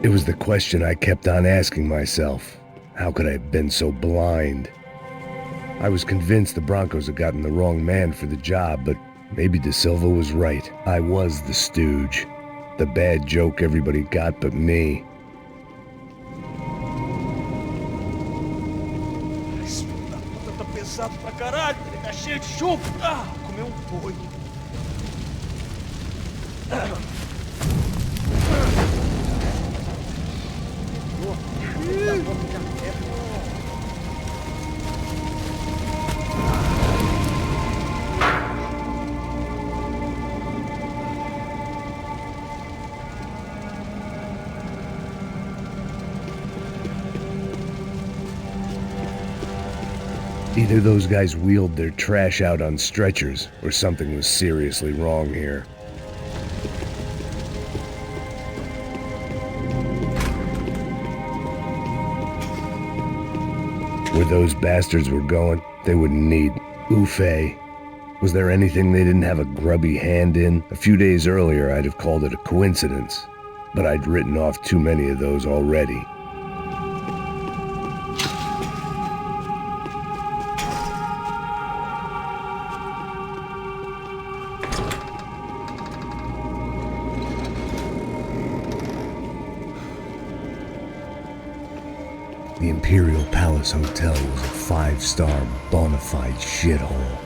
It was the question I kept on asking myself. How could I have been so blind? I was convinced the Broncos had gotten the wrong man for the job, but maybe De Silva was right. I was the stooge. The bad joke everybody got but me. Esse filho da puta tá pesado pra caralho, ele tá cheio de chumbo. Comeu um boi. Either those guys wheeled their trash out on stretchers, or something was seriously wrong here. Where those bastards were going, they wouldn't need Ufe. Was there anything they didn't have a grubby hand in? A few days earlier, I'd have called it a coincidence, but I'd written off too many of those already. The Imperial Palace Hotel was a 5-star bona fide shithole.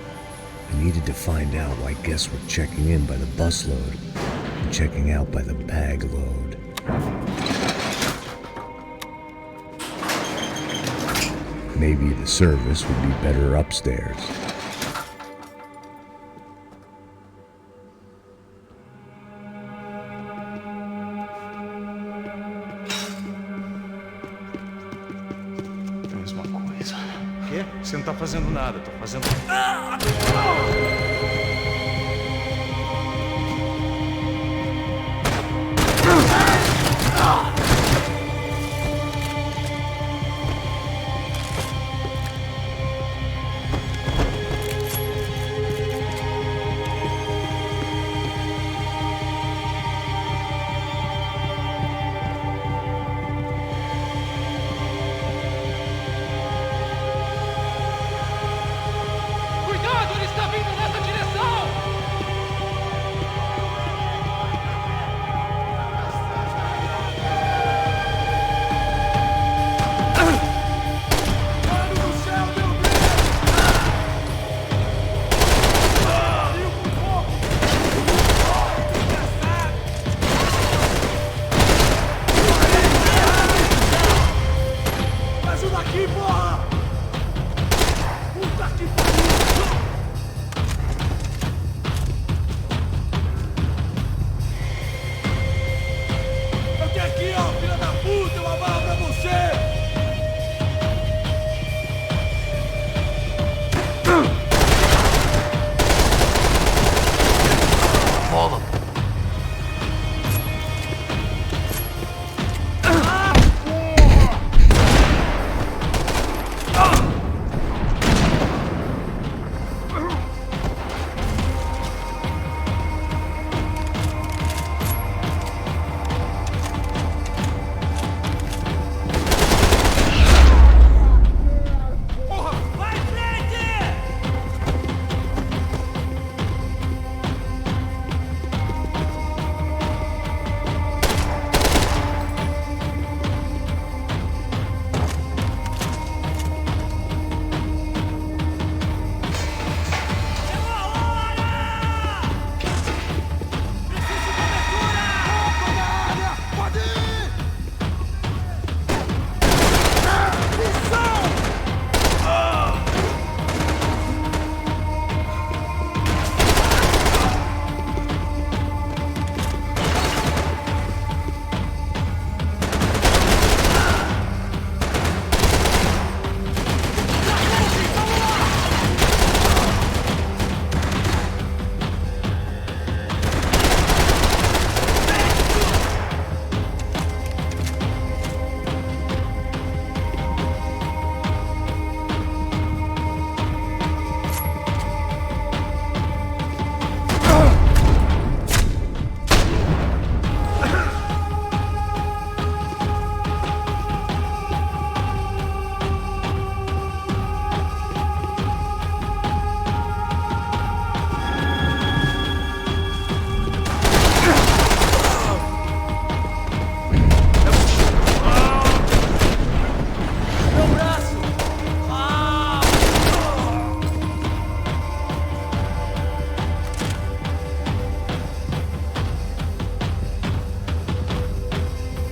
I needed to find out why guests were checking in by the busload and checking out by the bag load. Maybe the service would be better upstairs. Quê? Você não tá fazendo nada, tô fazendo... Cuidado, ele está vindo nessa direção!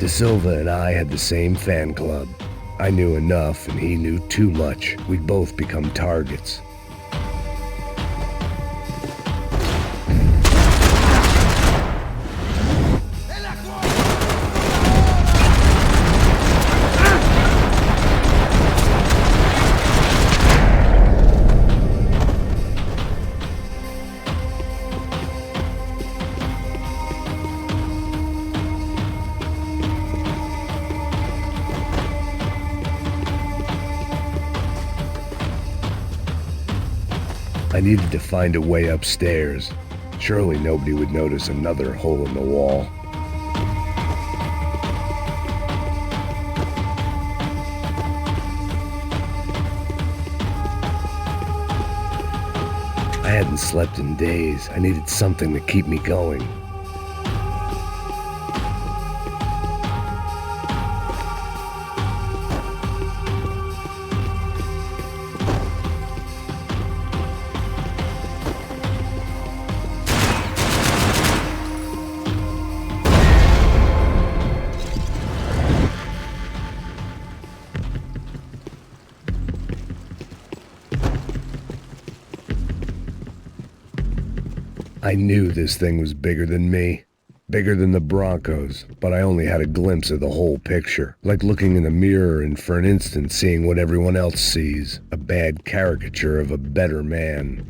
De Silva and I had the same fan club. I knew enough and he knew too much. We'd both become targets. I needed to find a way upstairs. Surely nobody would notice another hole in the wall. I hadn't slept in days. I needed something to keep me going. I knew this thing was bigger than me, bigger than the Broncos, but I only had a glimpse of the whole picture, like looking in the mirror and for an instant seeing what everyone else sees, a bad caricature of a better man.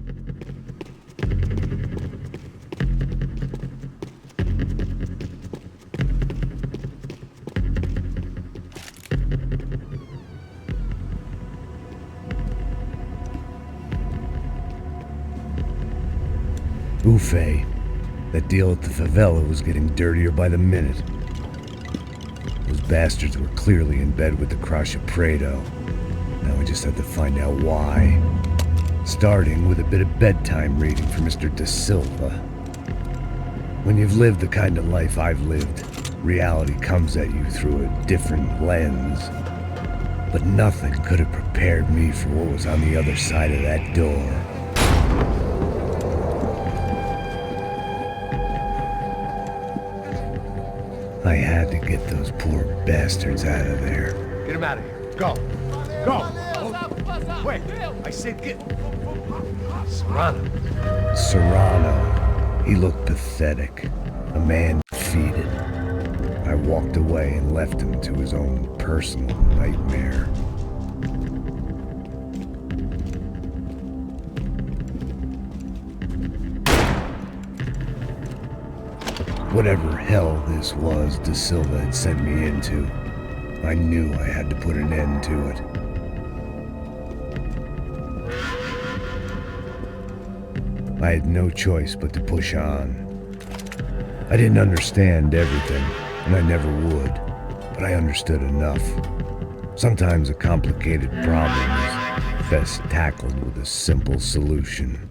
Buffet. That deal at the favela was getting dirtier by the minute. Those bastards were clearly in bed with the Crash of Prado. Now we just had to find out why. Starting with a bit of bedtime reading for Mr. De Silva. When you've lived the kind of life I've lived, reality comes at you through a different lens. But nothing could have prepared me for what was on the other side of that door. I had to get those poor bastards out of there. Get him out of here. Go. Go. Wait. I said get. Serrano. Serrano. He looked pathetic. A man defeated. I walked away and left him to his own personal nightmare. Whatever hell this was De Silva had sent me into, I knew I had to put an end to it. I had no choice but to push on. I didn't understand everything, and I never would, but I understood enough. Sometimes a complicated problem is best tackled with a simple solution.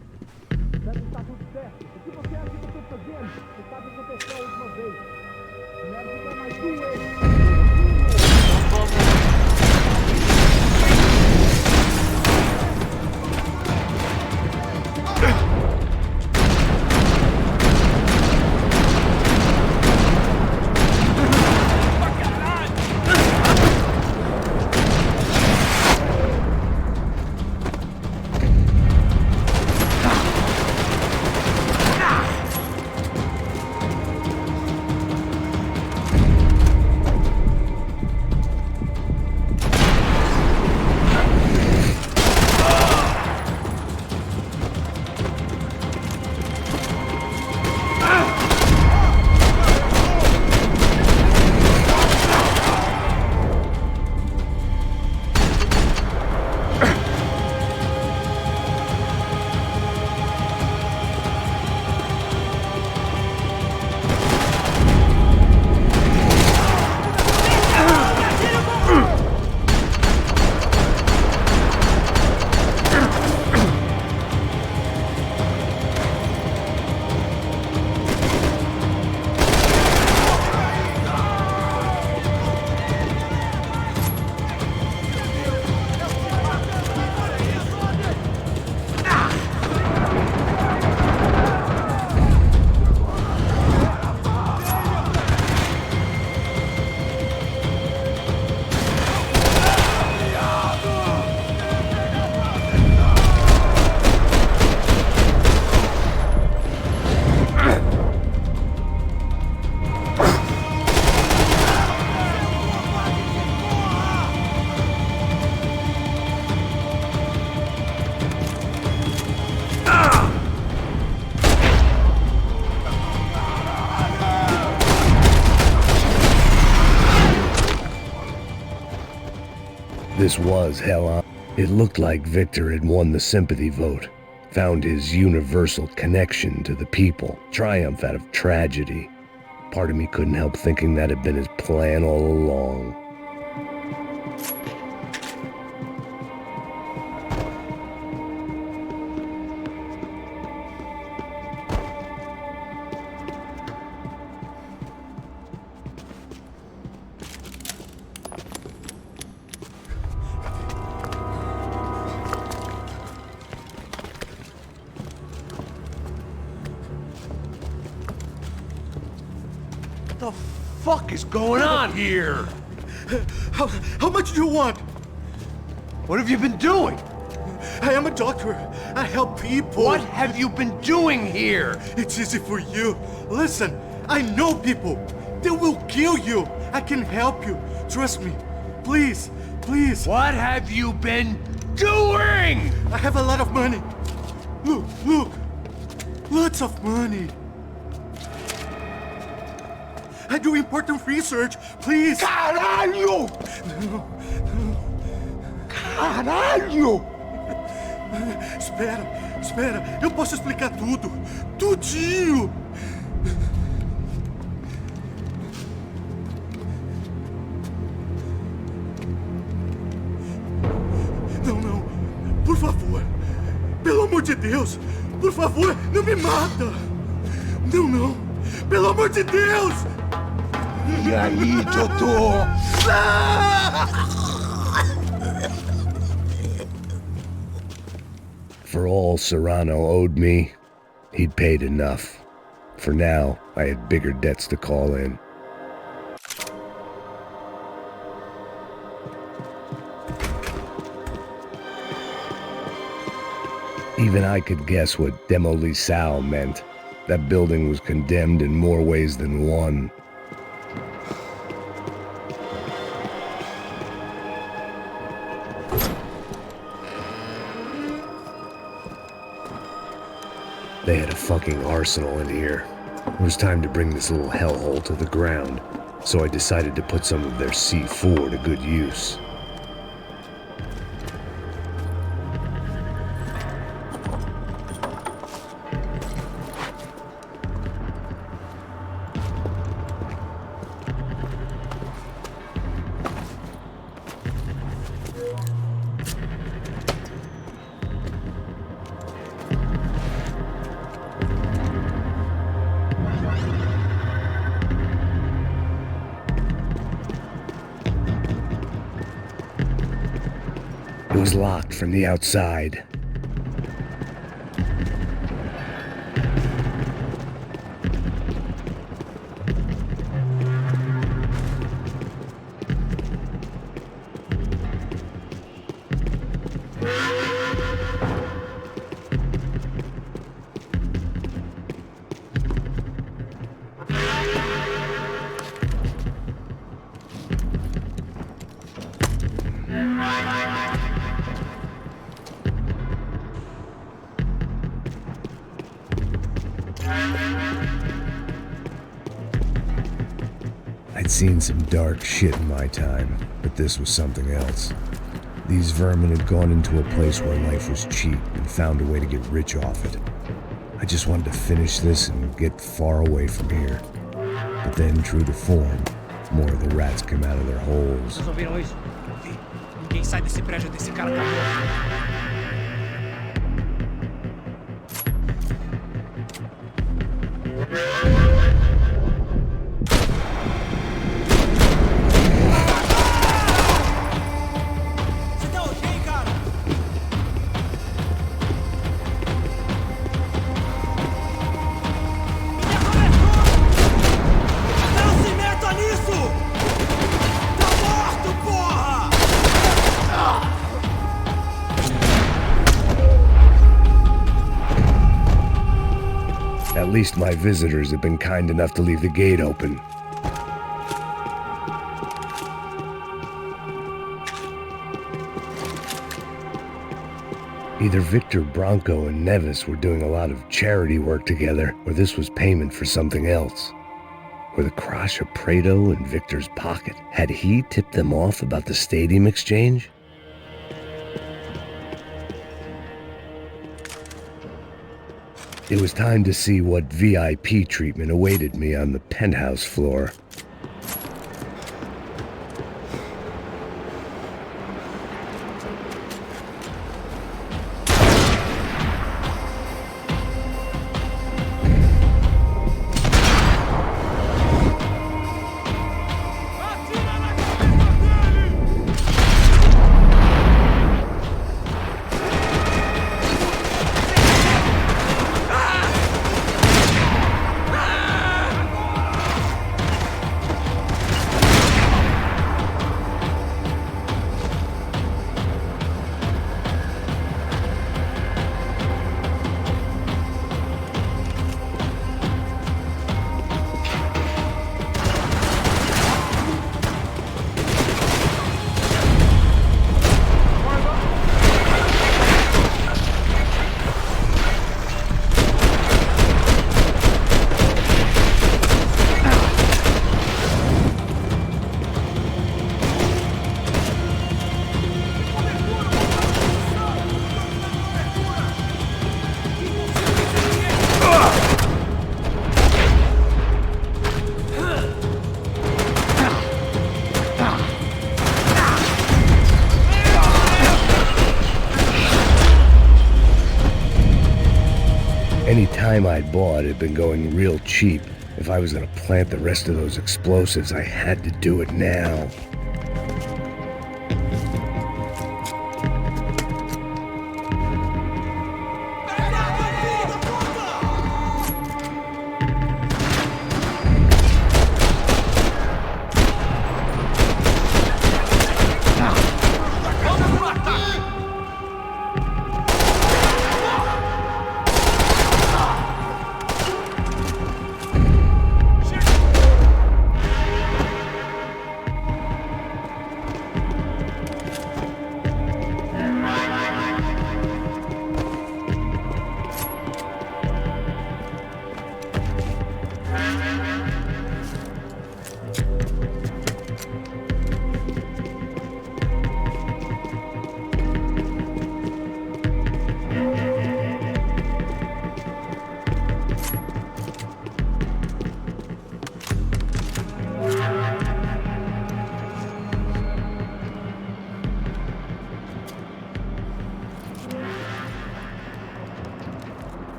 This was hell on. It looked like Victor had won the sympathy vote, found his universal connection to the people, triumph out of tragedy. Part of me couldn't help thinking that had been his plan all along. What the fuck is going on here? How much do you want? What have you been doing? I am a doctor. I help people. What have you been doing here? It's easy for you. Listen, I know people. They will kill you. I can help you. Trust me. Please, please. What have you been doing? I have a lot of money. Look, look. Lots of money. I do important research. Please. Caralho! Caralho! Espera. Eu posso explicar tudo. Tudinho. Não. Por favor. Pelo amor de Deus. Por favor, não me mata. Não. Pelo amor de Deus. E aí, doutor? For all Serrano owed me, he'd paid enough. For now, I had bigger debts to call in. Even I could guess what demolição meant. That building was condemned in more ways than one. They had a fucking arsenal in here. It was time to bring this little hellhole to the ground, so I decided to put some of their C4 to good use. It was locked from the outside. I'd seen some dark shit in my time, but this was something else. These vermin had gone into a place where life was cheap and found a way to get rich off it. I just wanted to finish this and get far away from here. But then, true to form, more of the rats came out of their holes. Vocês ouviram isso? Vi. Ninguém sai desse prédio desse cara acabou. At least my visitors have been kind enough to leave the gate open. Either Victor Bronco and Nevis were doing a lot of charity work together, or this was payment for something else. Were the Crasha Prado in Victor's pocket? Had he tipped them off about the stadium exchange? It was time to see what VIP treatment awaited me on the penthouse floor. Any time I'd bought had been going real cheap. If I was gonna plant the rest of those explosives, I had to do it now.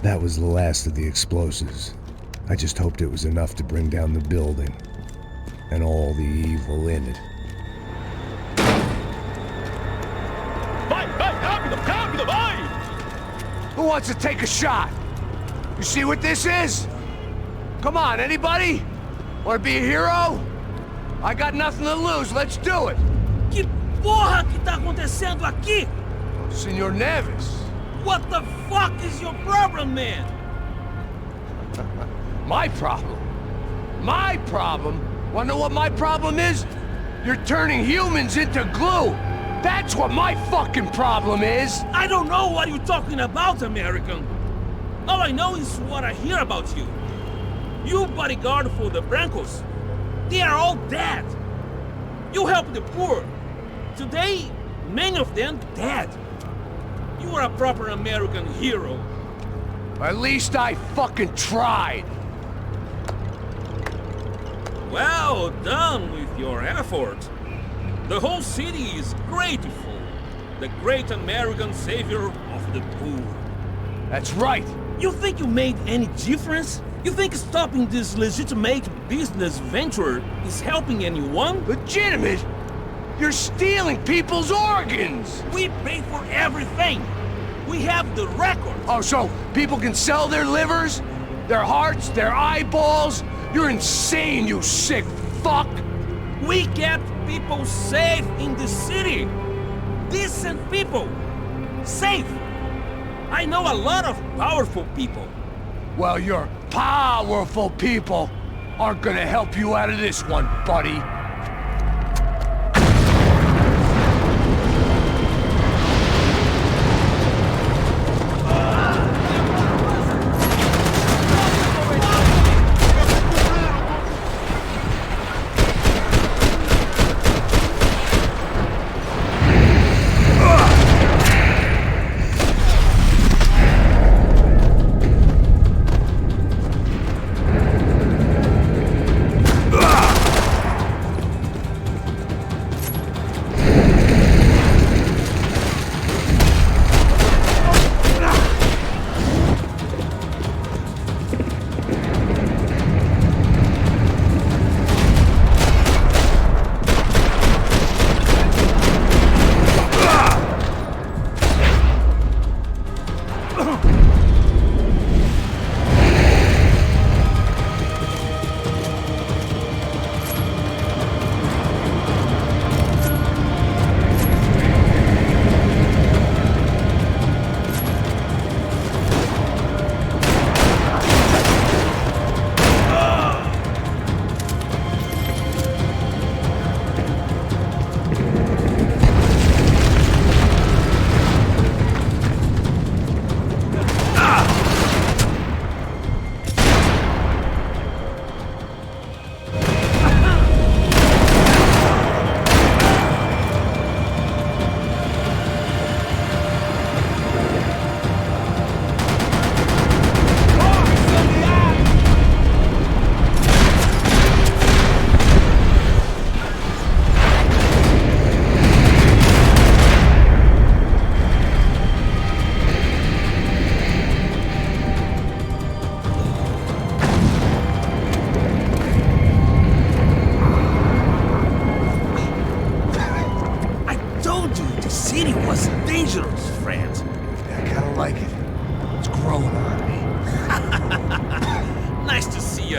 That was the last of the explosives. I just hoped it was enough to bring down the building and all the evil in it. Vai, vai, rápido, rápido, vai! Who wants to take a shot? You see what this is? Come on, anybody? Want to be a hero? I got nothing to lose, let's do it! Que porra que tá acontecendo aqui? Senor Neves. What the fuck is your problem, man? My problem? My problem? Wanna know what my problem is? You're turning humans into glue! That's what my fucking problem is! I don't know what you're talking about, American. All I know is what I hear about you. You bodyguard for the Brancos. They are all dead. You help the poor. Today, many of them dead. You are a proper American hero. At least I fucking tried! Well done with your effort. The whole city is grateful. The great American savior of the poor. That's right! You think you made any difference? You think stopping this legitimate business venture is helping anyone? Legitimate? You're stealing people's organs! We pay for everything. We have the record. Oh, so people can sell their livers? Their hearts? Their eyeballs? You're insane, you sick fuck! We kept people safe in the city. Decent people. Safe. I know a lot of powerful people. Well, your powerful people aren't gonna help you out of this one, buddy.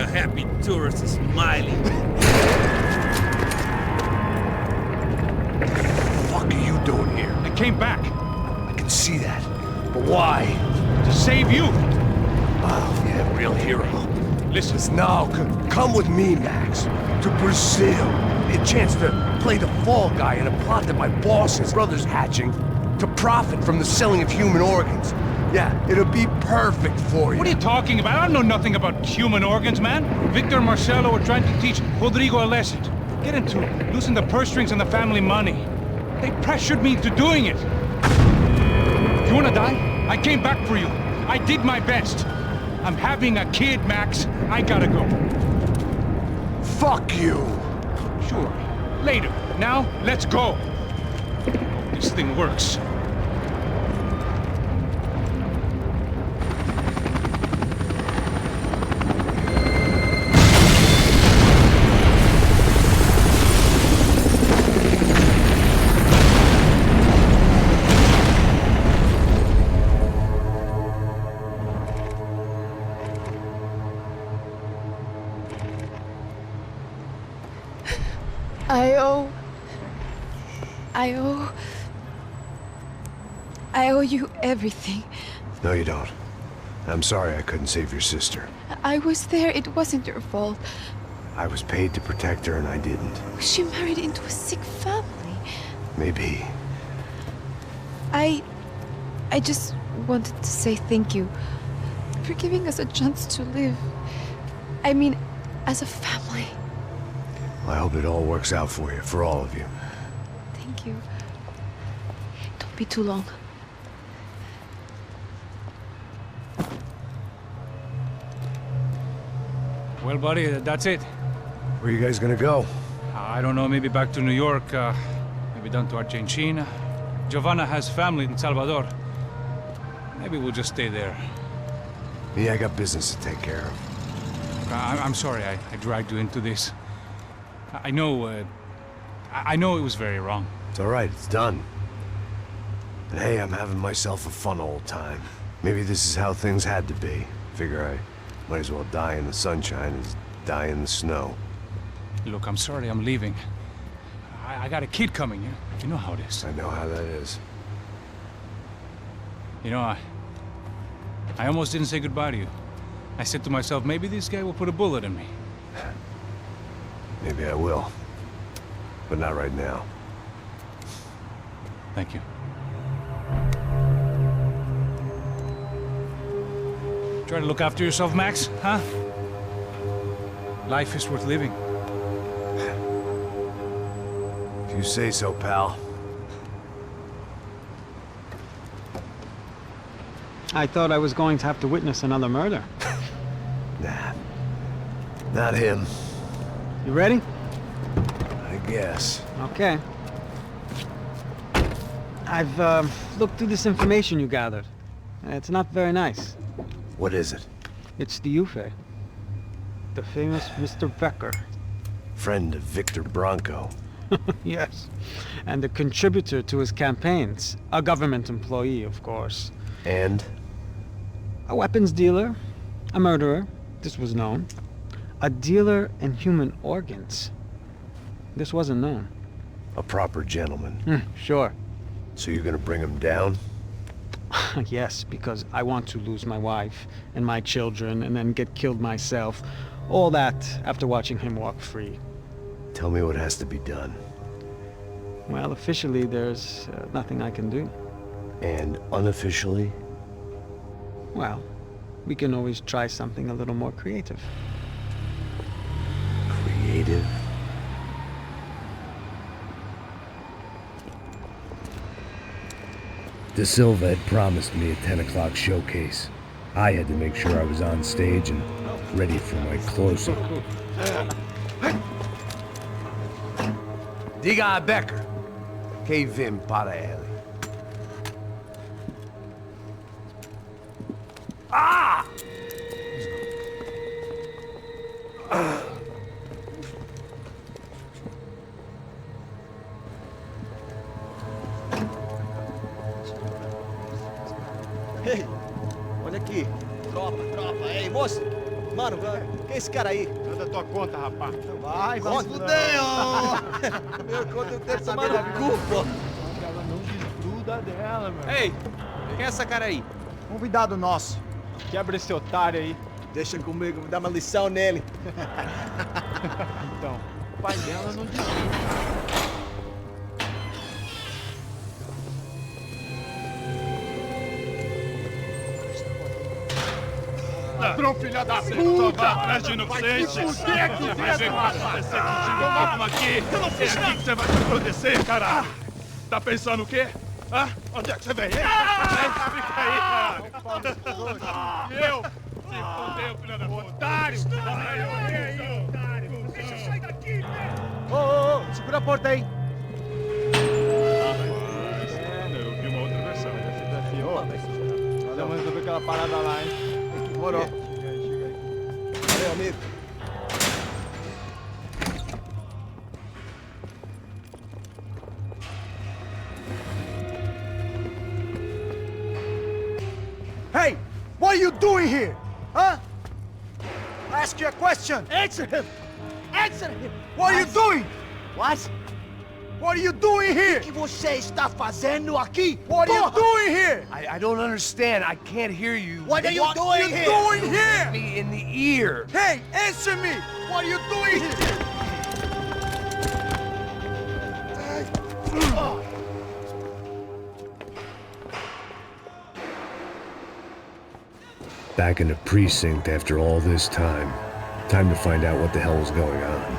a happy tourist smiling. What the fuck are you doing here? I came back I can see that. But why? to save you. Oh, yeah, real hero. Listen, Now, come with me, Max. To Brazil. A chance to play the fall guy in a plot that my boss and his brother's hatching to profit from the selling of human organs. Yeah, it'll be perfect for you. what are you talking about? I know nothing about human organs, man. Victor and Marcelo were trying to teach Rodrigo a lesson. Get into losing the purse strings and the family money. They pressured me into doing it. You wanna die? I came back for you. I did my best. I'm having a kid, Max. I gotta go. Fuck you. Sure. Later. Now, let's go. Hope this thing works. I owe you everything. No, you don't. I'm sorry I couldn't save your sister. I was there. It wasn't your fault. I was paid to protect her and I didn't. She married into a sick family. Maybe. I just wanted to say thank you for giving us a chance to live. I mean, as a family. I hope it all works out for you, for all of you. Thank you. Don't be too long. Well, buddy, that's it. Where are you guys gonna go? I don't know, maybe back to New York, maybe down to Argentina. Giovanna has family in Salvador. Maybe we'll just stay there. Yeah, I got business to take care of. I'm sorry I dragged you into this. I know it was very wrong. It's all right, it's done. And hey, I'm having myself a fun old time. Maybe this is how things had to be. Figure I might as well die in the sunshine as die in the snow. Look, I'm sorry I'm leaving. I got a kid coming, you know how it is. I know how that is. You know, I almost didn't say goodbye to you. I said to myself, maybe this guy will put a bullet in me. Maybe I will. But not right now. Thank you. Try to look after yourself, Max, huh? Life is worth living. If you say so, pal. I thought I was going to have to witness another murder. Nah. Not him, You ready? I guess. Okay. I've looked through this information you gathered. It's not very nice. What is it? It's the Ufe. The famous Mr. Becker. Friend of Victor Bronco. Yes. And a contributor to his campaigns. A government employee, of course. And? A weapons dealer. A murderer. This was known. A dealer in human organs. This wasn't known. A proper gentleman. Sure. So you're gonna bring him down? Yes, because I want to lose my wife and my children and then get killed myself. All that after watching him walk free. Tell me what has to be done. Well, officially, there's nothing I can do. And unofficially? Well, we can always try something a little more creative. Creative? De Silva had promised me a 10 o'clock showcase. I had to make sure I was on stage and ready for my close-up. Diga a Becker. Que vim para ele. Ah! Ei, olha aqui. Tropa, tropa. Ei, moça. Mano, quem é esse cara aí? Manda tua conta, rapaz. Vai fudeu! Meu conta eu quero tomar no cu, pô. Ela não desgruda dela, meu. Ei, quem é essa cara aí? Convidado nosso. Quebra esse otário aí. Deixa comigo, me dá uma lição nele. Então, o pai dela não desgruda. Ladrão, filha da puta! Atrás de inocentes! Vai ver como vai ser contigo mesmo aqui! Eu não fiz nada! Que você vai te acontecer, caralho! Tá pensando o quê? Hã? Onde é que você vem? Fica aí, cara! E eu? Se fodeu, filha da puta! Otário! Aí, otário! Deixa eu sair daqui, velho! Ô, segura a porta aí! Eu vi uma outra versão. Vamos resolver aquela parada lá, hein? Demorou. Valeu, amigo. Hey! What are you doing here? Huh? I ask you a question. Answer him! Answer him! What are you doing? What? What are you doing here? O que você está fazendo aqui? What are you doing here? I don't understand. I can't hear you. What are you doing here? Doing here? Me in the ear. Hey, answer me! What are you doing here? Back in the precinct after all this time. Time to find out what the hell was going on.